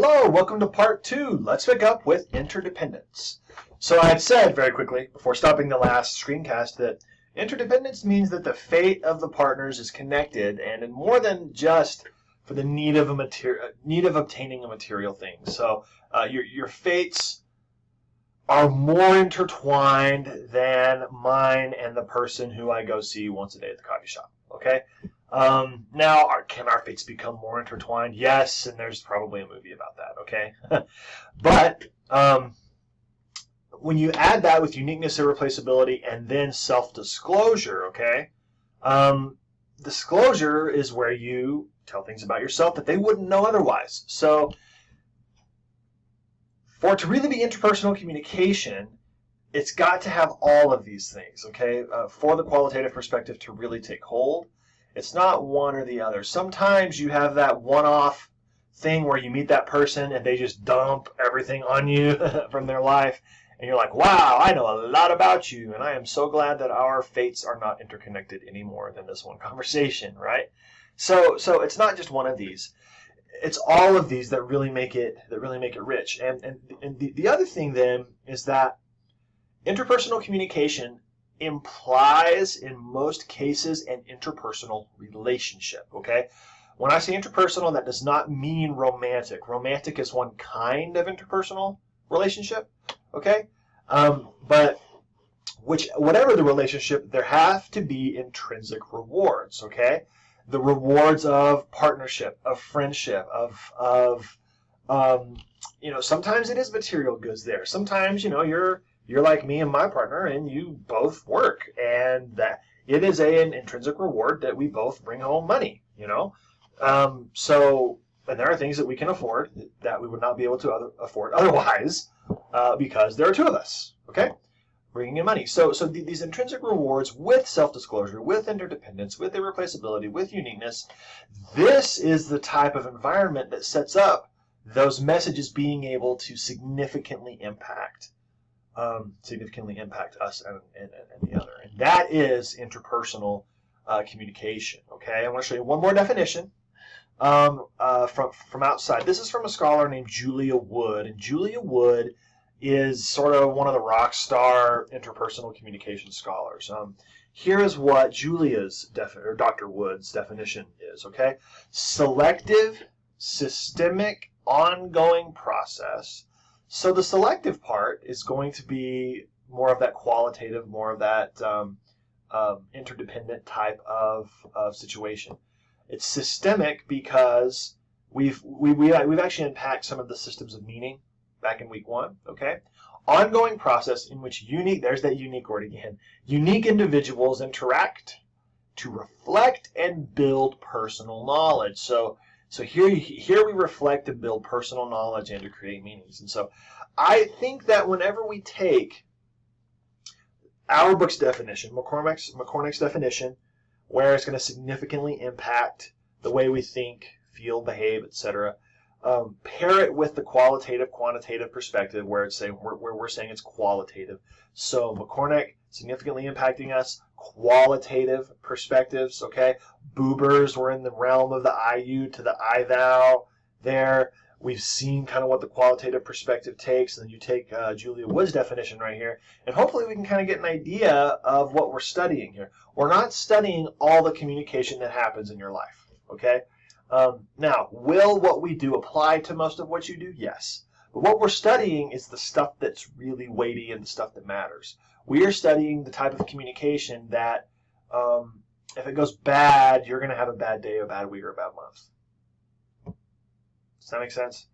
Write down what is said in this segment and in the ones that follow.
Hello, welcome to part 2. Let's pick up with interdependence. So I had said very quickly before stopping the last screencast that interdependence means that the fate of the partners is connected and in more than just for the need of obtaining a material thing. So your fates are more intertwined than mine and the person who I go see once a day at the coffee shop. Okay? Now, can our fates become more intertwined? Yes, and there's probably a movie about that, okay? But when you add that with uniqueness, irreplaceability, and then self-disclosure, okay? Disclosure is where you tell things about yourself that they wouldn't know otherwise. So for it to really be interpersonal communication, it's got to have all of these things, okay? For the qualitative perspective to really take hold. It's not one or the other. Sometimes you have that one-off thing where you meet that person and they just dump everything on you from their life. And you're like, wow, I know a lot about you. And I am so glad that our fates are not interconnected any more than this one conversation, right? So it's not just one of these. It's all of these that really make it rich. And the other thing then is that interpersonal communication implies, in most cases, an interpersonal relationship, okay? When I say interpersonal, that does not mean romantic. Romantic is one kind of interpersonal relationship, okay? But whatever the relationship, there have to be intrinsic rewards, okay? The rewards of partnership, of friendship, of sometimes it is material goods there. Sometimes, you're like me and my partner, and you both work, and that it is an intrinsic reward that we both bring home money, and there are things that we can afford that we would not be able to afford otherwise because there are two of us, okay, bringing in money. So these intrinsic rewards with self-disclosure, with interdependence, with irreplaceability, with uniqueness, this is the type of environment that sets up those messages being able to significantly impact us and the other. And that is interpersonal communication. Okay, I want to show you one more definition from outside. This is from a scholar named Julia Wood, and Julia Wood is sort of one of the rock star interpersonal communication scholars. Here is what Dr. Wood's definition is. Okay, selective, systemic, ongoing process. So the selective part is going to be more of that qualitative, more of that interdependent type of situation. It's systemic because we've actually unpacked some of the systems of meaning back in week 1. Okay, ongoing process in which there's that unique word again. Unique individuals interact to reflect and build personal knowledge. So here we reflect and build personal knowledge and to create meanings. And so I think that whenever we take our book's definition, McCormick's definition, where it's going to significantly impact the way we think, feel, behave, etc., pair it with the qualitative, quantitative perspective where we're saying it's qualitative. So McCormick significantly impacting us, qualitative perspectives, okay? Buber's were in the realm of the I you to the I thou there. We've seen kind of what the qualitative perspective takes, and then you take Julia Wood's definition right here, and hopefully we can kind of get an idea of what we're studying here. We're not studying all the communication that happens in your life, okay? Now, will what we do apply to most of what you do? Yes. But what we're studying is the stuff that's really weighty and the stuff that matters. We are studying the type of communication that if it goes bad, you're going to have a bad day, a bad week, or a bad month. Does that make sense?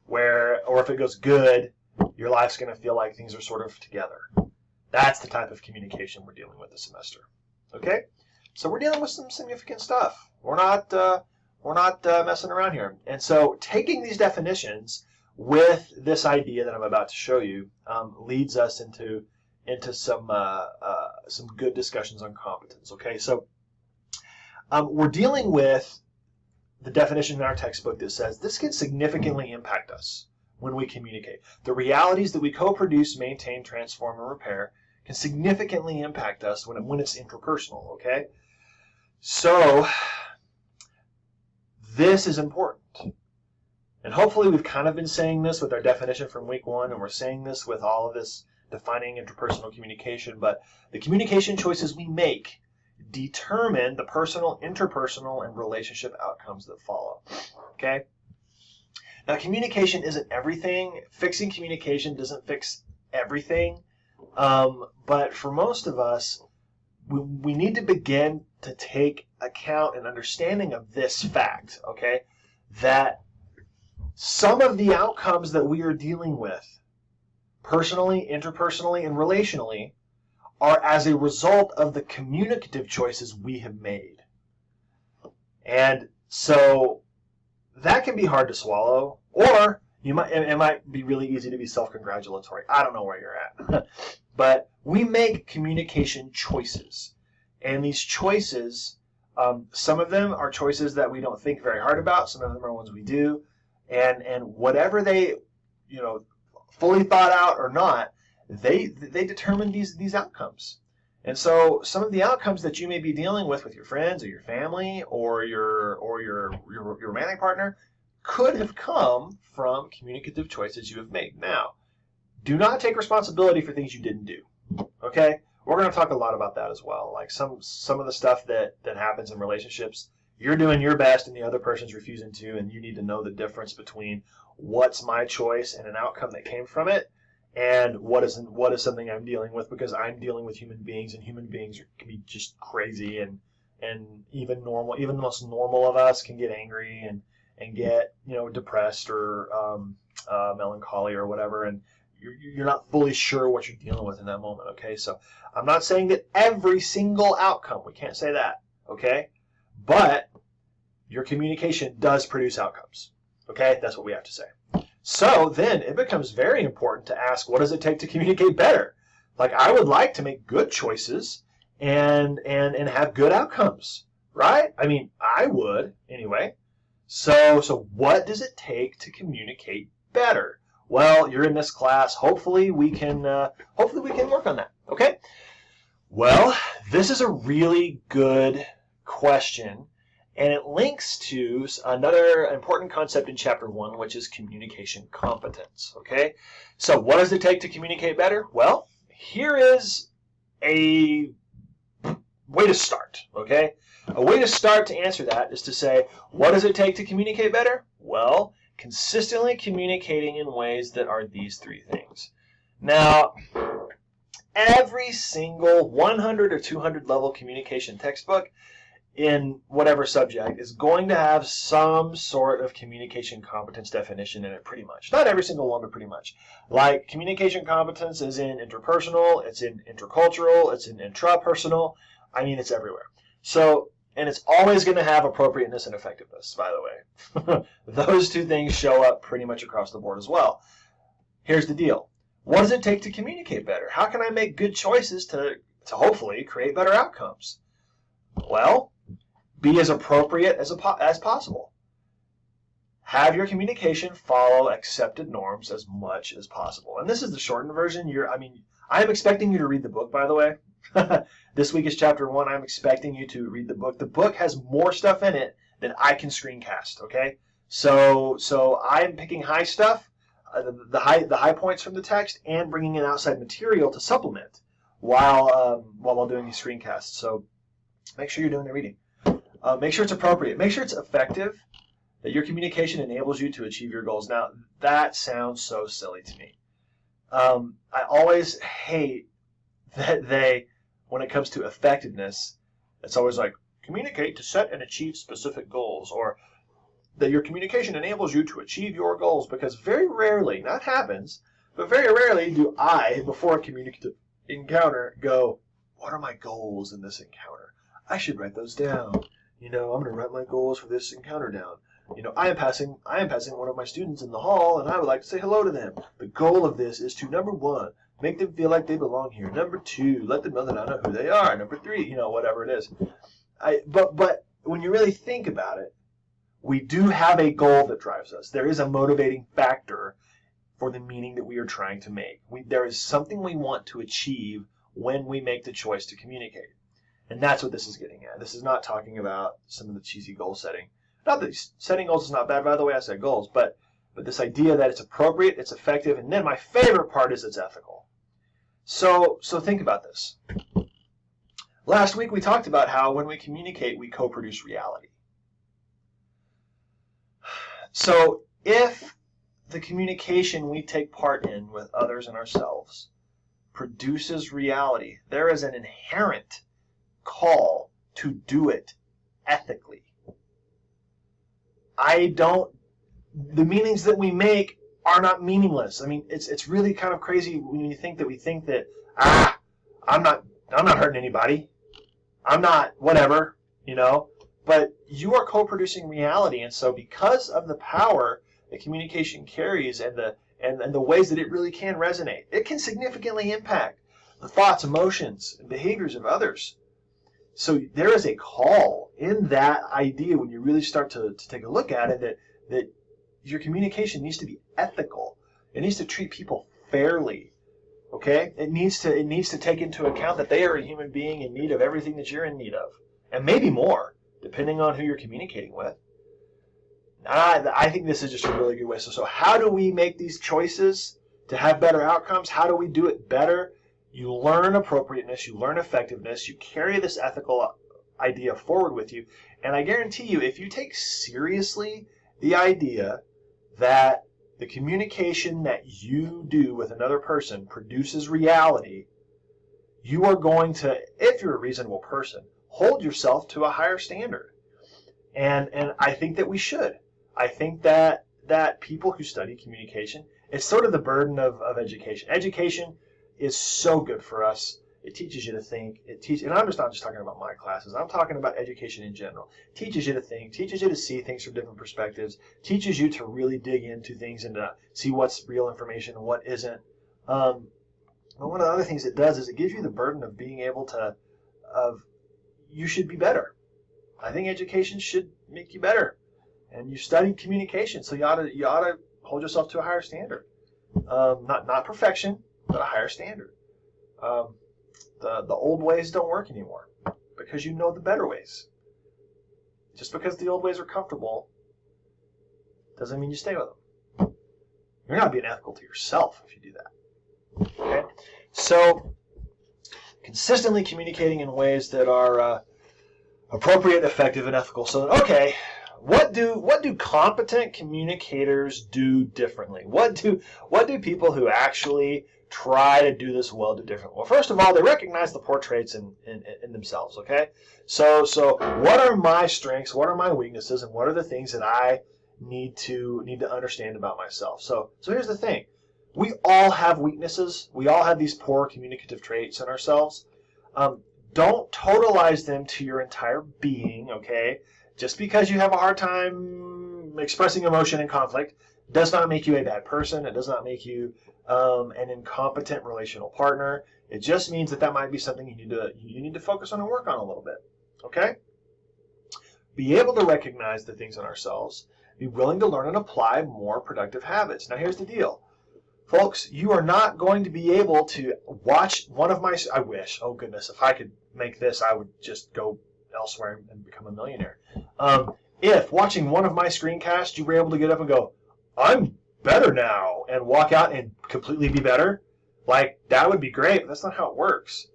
Or if it goes good, your life's going to feel like things are sort of together. That's the type of communication we're dealing with this semester. Okay? So we're dealing with some significant stuff. We're not messing around here. And so taking these definitions with this idea that I'm about to show you leads us into some good discussions on competence. Okay, so we're dealing with the definition in our textbook that says this can significantly impact us when we communicate. The realities that we co-produce, maintain, transform, and repair can significantly impact us when it's interpersonal. Okay, so this is important. And hopefully we've kind of been saying this with our definition from week 1, and we're saying this with all of this defining interpersonal communication, but the communication choices we make determine the personal, interpersonal, and relationship outcomes that follow. Okay? Now, communication isn't everything. Fixing communication doesn't fix everything. But for most of us, we need to begin to take account and understanding of this fact, okay? That some of the outcomes that we are dealing with, personally, interpersonally, and relationally, are as a result of the communicative choices we have made. And so that can be hard to swallow, or it might be really easy to be self-congratulatory. I don't know where you're at. But we make communication choices. And these choices, some of them are choices that we don't think very hard about. Some of them are ones we do. And whatever they, fully thought out or not, they determine these outcomes. And so some of the outcomes that you may be dealing with your friends or your family or your romantic partner could have come from communicative choices you have made. Now, do not take responsibility for things you didn't do. Okay? We're going to talk a lot about that as well. Like some of the stuff that happens in relationships, you're doing your best and the other person's refusing to, and you need to know the difference between what's my choice and an outcome that came from it, and what is something I'm dealing with, because I'm dealing with human beings, and human beings can be just crazy, and even the most normal of us can get angry and get depressed or melancholy or whatever, and you're not fully sure what you're dealing with in that moment. Okay, so I'm not saying that every single outcome, we can't say that, okay, but your communication does produce outcomes. Okay, that's what we have to say. So then it becomes very important to ask, what does it take to communicate better? Like, I would like to make good choices and have good outcomes, right? I mean, I would anyway. So what does it take to communicate better? Well, you're in this class. Hopefully we can work on that. Okay? Well, this is a really good question, and it links to another important concept in Chapter 1, which is communication competence. Okay? So what does it take to communicate better? Well, here is a way to start. Okay? A way to start to answer that is to say, what does it take to communicate better? Well, consistently communicating in ways that are these 3 things. Now, every single 100 or 200 level communication textbook in whatever subject is going to have some sort of communication competence definition in it, pretty much. Not every single one, but pretty much. Like, communication competence is in interpersonal, it's in intercultural, it's in intrapersonal. I mean, it's everywhere. So, and it's always going to have appropriateness and effectiveness, by the way. Those 2 things show up pretty much across the board as well. Here's the deal. What does it take to communicate better? How can I make good choices to hopefully create better outcomes? Well, be as appropriate as possible. Have your communication follow accepted norms as much as possible. And this is the shortened version. I am expecting you to read the book, by the way. This week is Chapter 1. I'm expecting you to read the book. The book has more stuff in it than I can screencast, okay? So I'm picking high stuff, the high points from the text, and bringing in outside material to supplement while doing these screencasts. So make sure you're doing the reading. Make sure it's appropriate. Make sure it's effective, that your communication enables you to achieve your goals. Now, that sounds so silly to me. I always hate that when it comes to effectiveness, it's always like, communicate to set and achieve specific goals, or that your communication enables you to achieve your goals, because very rarely, that happens, but very rarely do I, before a communicative encounter, go, what are my goals in this encounter? I should write those down. I'm going to write my goals for this encounter down. I am passing one of my students in the hall, and I would like to say hello to them. The goal of this is to, number 1, make them feel like they belong here. Number 2, let them know that I know who they are. Number 3, whatever it is. But when you really think about it, we do have a goal that drives us. There is a motivating factor for the meaning that we are trying to make. There is something we want to achieve when we make the choice to communicate. And that's what this is getting at. This is not talking about some of the cheesy goal setting. Not that setting goals is not bad, by the way, I said goals, but but this idea that it's appropriate, it's effective, and then my favorite part is it's ethical. So think about this. Last week we talked about how when we communicate, we co-produce reality. So if the communication we take part in with others and ourselves produces reality, there is an inherent call to do it ethically. The meanings that we make are not meaningless. I mean, it's really kind of crazy when you think that we think that, I'm not hurting anybody. I'm not whatever, you know. But you are co-producing reality, and so because of the power that communication carries and the ways that it really can resonate, it can significantly impact the thoughts, emotions, and behaviors of others. So there is a call in that idea when you really start to take a look at it that your communication needs to be ethical. It needs to treat people fairly. Okay? It needs to take into account that they are a human being in need of everything that you're in need of, and maybe more, depending on who you're communicating with. I think this is just a really good way. So how do we make these choices to have better outcomes? How do we do it better? You learn appropriateness, you learn effectiveness, you carry this ethical idea forward with you, and I guarantee you, if you take seriously the idea that the communication that you do with another person produces reality, you are going to, if you're a reasonable person, hold yourself to a higher standard. And I think that we should. I think that people who study communication, it's sort of the burden of education. Education is so good for us. It teaches you to think. And I'm just not just talking about my classes. I'm talking about education in general. It teaches you to think, teaches you to see things from different perspectives, teaches you to really dig into things and to see what's real information and what isn't. But one of the other things it does is it gives you the burden of being able to, you should be better. I think education should make you better. And you studied communication, so you ought to hold yourself to a higher standard. Not perfection, but a higher standard. The old ways don't work anymore because you know the better ways. Just because the old ways are comfortable doesn't mean you stay with them. You're not being ethical to yourself if you do that. Okay? So consistently communicating in ways that are appropriate, effective, and ethical. So, okay, what do competent communicators do differently? What do people who actually try to do this well do differently? Well, first of all, they recognize the poor traits in themselves. Okay, so what are my strengths? What are my weaknesses? And what are the things that I need to understand about myself? So here's the thing: we all have weaknesses. We all have these poor communicative traits in ourselves. Don't totalize them to your entire being, okay? Just because you have a hard time expressing emotion in conflict does not make you a bad person. It does not make you an incompetent relational partner. It just means that might be something you need to focus on and work on a little bit, okay? Be able to recognize the things in ourselves. Be willing to learn and apply more productive habits. Now, here's the deal. Folks, you are not going to be able to watch one of my... I wish. Oh, goodness. If I could make this, I would just go elsewhere and become a millionaire. If watching one of my screencasts, you were able to get up and go, I'm better now, and walk out and completely be better, like, that would be great. But that's not how it works.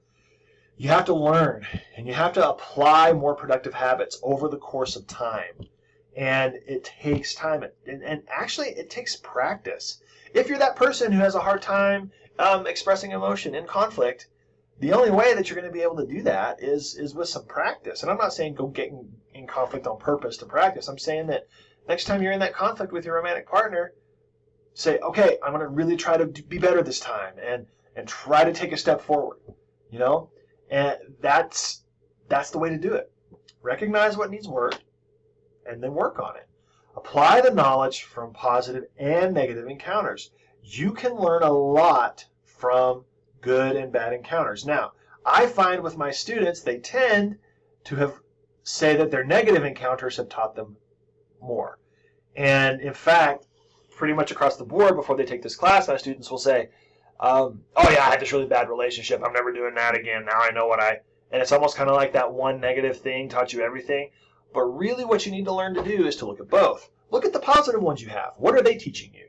You have to learn, and you have to apply more productive habits over the course of time. And it takes time. And actually, it takes practice. If you're that person who has a hard time expressing emotion in conflict, the only way that you're going to be able to do that is with some practice. And I'm not saying go get in conflict on purpose to practice. I'm saying that next time you're in that conflict with your romantic partner, say, okay, I'm going to really try to be better this time and try to take a step forward, you know? And that's the way to do it. Recognize what needs work and then work on it. Apply the knowledge from positive and negative encounters. You can learn a lot from good and bad encounters. Now, I find with my students, they tend to say that their negative encounters have taught them more. And in fact, pretty much across the board, before they take this class, my students will say, oh yeah, I had this really bad relationship. I'm never doing that again. Now I know and it's almost kind of like that one negative thing taught you everything. But really what you need to learn to do is to look at both. Look at the positive ones you have. What are they teaching you?